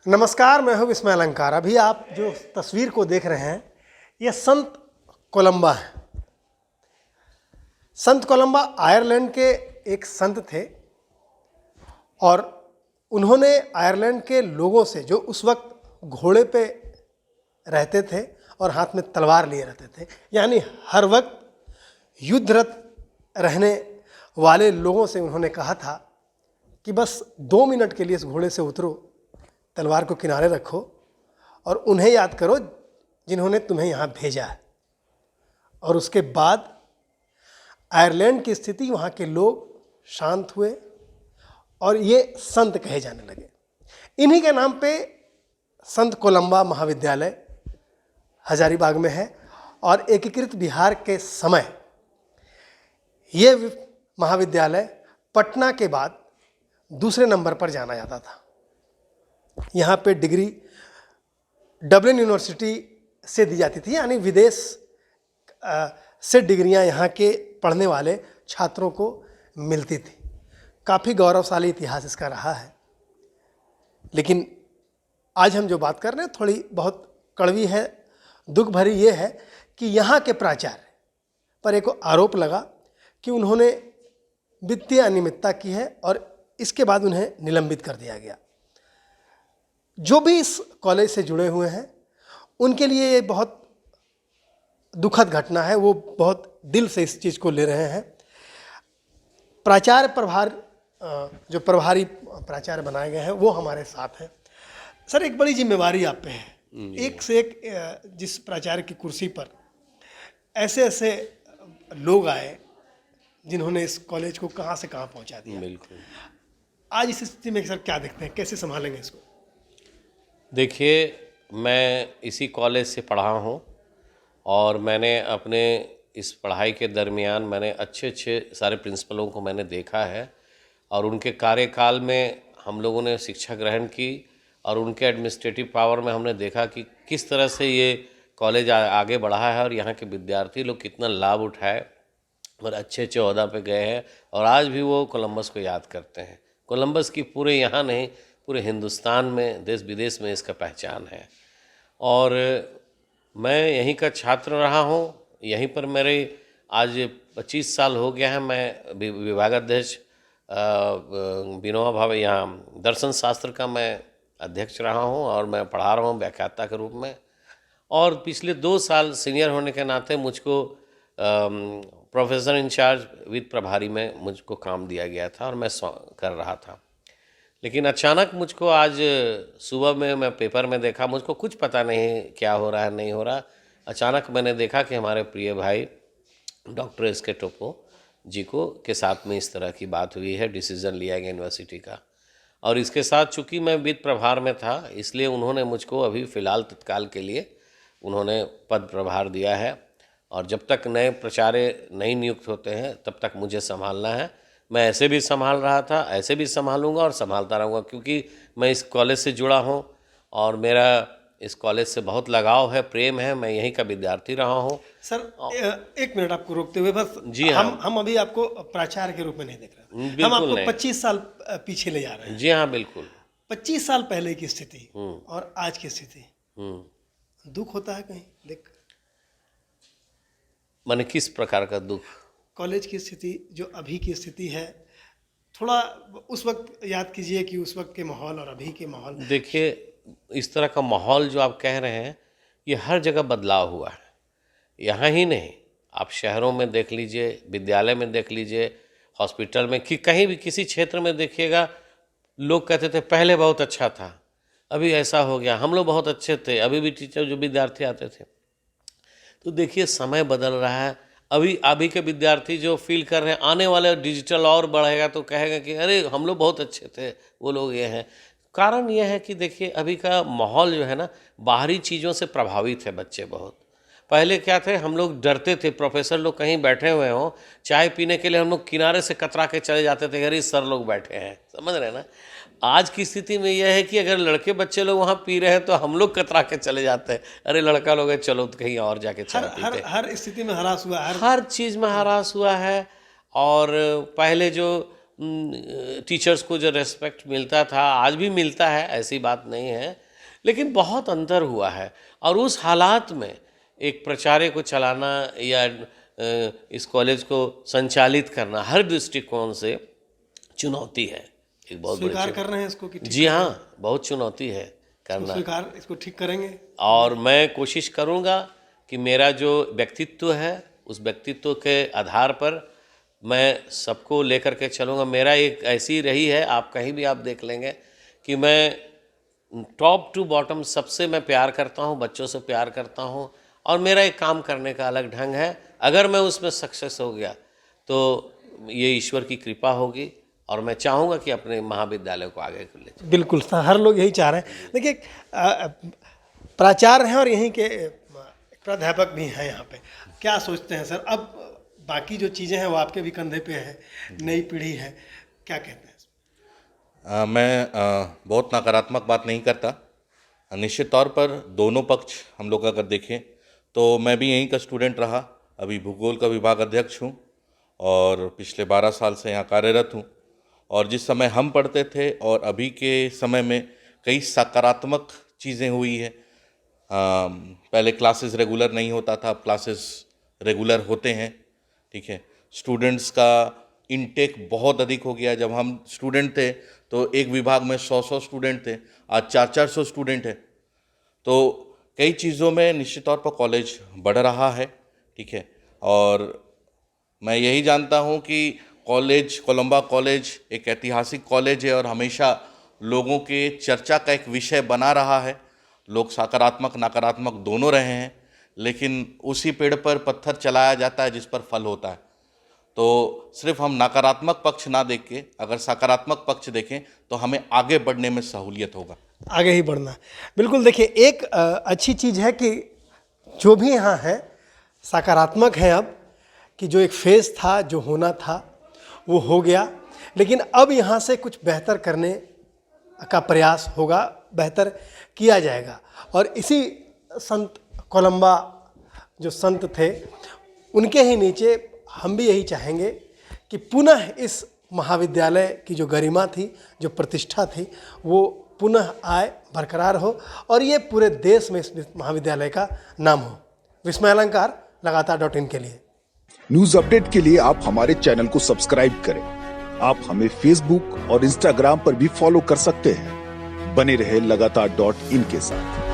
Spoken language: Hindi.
नमस्कार, मैं हूं विस्मय अलंकार। अभी आप जो तस्वीर को देख रहे हैं यह संत कोलंबा है। संत कोलंबा आयरलैंड के एक संत थे और उन्होंने आयरलैंड के लोगों से, जो उस वक्त घोड़े पे रहते थे और हाथ में तलवार लिए रहते थे, यानी हर वक्त युद्धरत रहने वाले लोगों से उन्होंने कहा था कि बस 2 मिनट के लिए इस घोड़े से उतरो, तलवार को किनारे रखो और उन्हें याद करो जिन्होंने तुम्हें यहाँ भेजा है। और उसके बाद आयरलैंड की स्थिति, वहाँ के लोग शांत हुए और ये संत कहे जाने लगे। इन्हीं के नाम पे संत कोलंबा महाविद्यालय हजारीबाग में है और एकीकृत बिहार के समय ये महाविद्यालय पटना के बाद दूसरे नंबर पर जाना जाता था। यहाँ पे डिग्री डबलिन यूनिवर्सिटी से दी जाती थी, यानी विदेश से डिग्रियाँ यहाँ के पढ़ने वाले छात्रों को मिलती थी। काफ़ी गौरवशाली इतिहास इसका रहा है। लेकिन आज हम जो बात कर रहे हैं थोड़ी बहुत कड़वी है, दुख भरी ये है कि यहाँ के प्राचार्य पर एक आरोप लगा कि उन्होंने वित्तीय अनियमितता की है और इसके बाद उन्हें निलंबित कर दिया गया। जो भी इस कॉलेज से जुड़े हुए हैं उनके लिए ये बहुत दुखद घटना है, वो बहुत दिल से इस चीज़ को ले रहे हैं। प्राचार्य प्रभार, जो प्रभारी प्राचार्य बनाए गए हैं वो हमारे साथ हैं। सर, एक बड़ी जिम्मेवारी आप पे है। एक से एक जिस प्राचार्य की कुर्सी पर ऐसे ऐसे लोग आए जिन्होंने इस कॉलेज को कहाँ से कहाँ पहुँचा दिया। बिल्कुल। आज इस स्थिति में सर क्या देखते हैं, कैसे संभालेंगे इसको? देखिए, मैं इसी कॉलेज से पढ़ा हूँ और मैंने अपने इस पढ़ाई के दरमियान मैंने अच्छे अच्छे सारे प्रिंसिपलों को मैंने देखा है और उनके कार्यकाल में हम लोगों ने शिक्षा ग्रहण की और उनके एडमिनिस्ट्रेटिव पावर में हमने देखा कि किस तरह से ये कॉलेज आगे बढ़ा है और यहाँ के विद्यार्थी लोग कितना लाभ उठाए और अच्छे अच्छे ओहदा पे गए हैं और आज भी वो कोलंबस को याद करते हैं। कोलंबस की पूरे यहाँ नहीं, पूरे हिंदुस्तान में, देश विदेश में इसका पहचान है। और मैं यहीं का छात्र रहा हूँ। यहीं पर मेरे आज 25 साल हो गया है। मैं विभागाध्यक्ष विनोबा भावे यहाँ दर्शन शास्त्र का मैं अध्यक्ष रहा हूँ और मैं पढ़ा रहा हूँ व्याख्याता के रूप में। और पिछले 2 साल सीनियर होने के नाते मुझको प्रोफेसर इंचार्ज विद प्रभारी में मुझको काम दिया गया था और मैं कर रहा था। लेकिन अचानक मुझको आज सुबह में मैं पेपर में देखा, मुझको कुछ पता नहीं क्या हो रहा है नहीं हो रहा। अचानक मैंने देखा कि हमारे प्रिय भाई डॉक्टर एस.के. टोप्पो जी को के साथ में इस तरह की बात हुई है, डिसीज़न लिया गया यूनिवर्सिटी का। और इसके साथ चूँकि मैं वित्त प्रभार में था इसलिए उन्होंने मुझको अभी फ़िलहाल तत्काल के लिए उन्होंने पद प्रभार दिया है और जब तक नए प्राचार्य नहीं नियुक्त होते हैं तब तक मुझे संभालना है। मैं ऐसे भी संभाल रहा था, ऐसे भी संभालूंगा और संभालता रहूँगा क्योंकि मैं इस कॉलेज से जुड़ा हूँ और मेरा इस कॉलेज से बहुत लगाव है, प्रेम है। मैं यहीं का विद्यार्थी रहा हूँ। सर, एक मिनट आपको रोकते हुए, बस जी हाँ। हम अभी आपको प्राचार्य के रूप में नहीं देख रहे, हम आपको 25 साल पीछे ले जा रहे हैं। जी हाँ, बिल्कुल। 25 साल पहले की स्थिति और आज की स्थिति, दुख होता है कहीं देख? माने किस प्रकार का दुख? कॉलेज की स्थिति जो अभी की स्थिति है, थोड़ा उस वक्त याद कीजिए कि उस वक्त के माहौल और अभी के माहौल। देखिए, इस तरह का माहौल जो आप कह रहे हैं ये हर जगह बदलाव हुआ है। यहाँ ही नहीं, आप शहरों में देख लीजिए, विद्यालय में देख लीजिए, हॉस्पिटल में, कि कहीं भी किसी क्षेत्र में देखिएगा, लोग कहते थे पहले बहुत अच्छा था, अभी ऐसा हो गया, हम लोग बहुत अच्छे थे, अभी भी टीचर जो विद्यार्थी आते थे। तो देखिए, समय बदल रहा है। अभी के विद्यार्थी जो फील कर रहे हैं, आने वाले डिजिटल और बढ़ेगा तो कहेगा कि अरे हम लोग बहुत अच्छे थे, वो लोग ये हैं। कारण ये है कि देखिए, अभी का माहौल जो है ना, बाहरी चीज़ों से प्रभावित है बच्चे बहुत। पहले क्या थे, हम लोग डरते थे, प्रोफेसर लोग कहीं बैठे हुए हों, चाय पीने के लिए हम लोग किनारे से कतरा के चले जाते थे, अरे सर लोग बैठे हैं, समझ रहे हैं ना। आज की स्थिति में यह है कि अगर लड़के बच्चे लोग वहाँ पी रहे हैं तो हम लोग कतरा के चले जाते हैं, अरे लड़का लोग है चलो तो कहीं और जाके चाय पीते हैं। हर स्थिति में हरास हुआ है, हर चीज़ में हरास हुआ है। और पहले जो टीचर्स को जो रेस्पेक्ट मिलता था, आज भी मिलता है, ऐसी बात नहीं है, लेकिन बहुत अंतर हुआ है। और उस हालात में एक प्राचार्य को चलाना या इस कॉलेज को संचालित करना हर दृष्टिकोण से चुनौती है, एक बहुत बड़ी स्वीकार कर रहे हैं इसको कि जी हाँ, बहुत चुनौती है करना। स्वीकार इसको ठीक करेंगे। और मैं कोशिश करूँगा कि मेरा जो व्यक्तित्व है उस व्यक्तित्व के आधार पर मैं सबको लेकर के चलूँगा। मेरा एक ऐसी रही है, आप कहीं भी आप देख लेंगे कि मैं टॉप टू बॉटम सबसे मैं प्यार करता हूँ, बच्चों से प्यार करता हूँ, और मेरा एक काम करने का अलग ढंग है। अगर मैं उसमें सक्सेस हो गया तो ये ईश्वर की कृपा होगी, और मैं चाहूँगा कि अपने महाविद्यालय को आगे ले जाऊँ। बिल्कुल, हर लोग यही चाह रहे हैं। देखिए, प्राचार्य हैं और यहीं के प्राध्यापक भी हैं यहाँ पे, क्या सोचते हैं सर? अब बाकी जो चीज़ें हैं वो आपके भी कंधे पे है, नई पीढ़ी है, क्या कहते हैं? मैं बहुत नकारात्मक बात नहीं करता। निश्चित तौर पर दोनों पक्ष हम लोग अगर देखें तो मैं भी यहीं का स्टूडेंट रहा, अभी भूगोल का विभाग अध्यक्ष हूँ और पिछले 12 साल से यहाँ कार्यरत हूँ। और जिस समय हम पढ़ते थे और अभी के समय में कई सकारात्मक चीज़ें हुई है। पहले क्लासेस रेगुलर नहीं होता था, अब क्लासेस रेगुलर होते हैं, ठीक है। स्टूडेंट्स का इनटेक बहुत अधिक हो गया। जब हम स्टूडेंट थे तो एक विभाग में 100 स्टूडेंट थे, आज 400 स्टूडेंट हैं। तो कई चीज़ों में निश्चित तौर पर कॉलेज बढ़ रहा है, ठीक है। और मैं यही जानता हूँ कि कॉलेज, कोलंबा कॉलेज एक ऐतिहासिक कॉलेज है और हमेशा लोगों के चर्चा का एक विषय बना रहा है। लोग सकारात्मक नकारात्मक दोनों रहे हैं, लेकिन उसी पेड़ पर पत्थर चलाया जाता है जिस पर फल होता है। तो सिर्फ हम नकारात्मक पक्ष ना देख के अगर सकारात्मक पक्ष देखें तो हमें आगे बढ़ने में सहूलियत होगा। आगे ही बढ़ना, बिल्कुल। देखिए, एक अच्छी चीज़ है कि जो भी यहाँ है सकारात्मक है। अब कि जो एक फेज़ था, जो होना था वो हो गया, लेकिन अब यहाँ से कुछ बेहतर करने का प्रयास होगा, बेहतर किया जाएगा। और इसी संत कोलंबा जो संत थे उनके ही नीचे हम भी यही चाहेंगे कि पुनः इस महाविद्यालय की जो गरिमा थी, जो प्रतिष्ठा थी, वो पुनः आए, बरकरार हो और ये पूरे देश में इस महाविद्यालय का नाम हो। विस्मय अलंकार लगातार.in के लिए न्यूज अपडेट के लिए आप हमारे चैनल को सब्सक्राइब करें। आप हमें फेसबुक और इंस्टाग्राम पर भी फॉलो कर सकते हैं। बने रहे लगातार.in के साथ।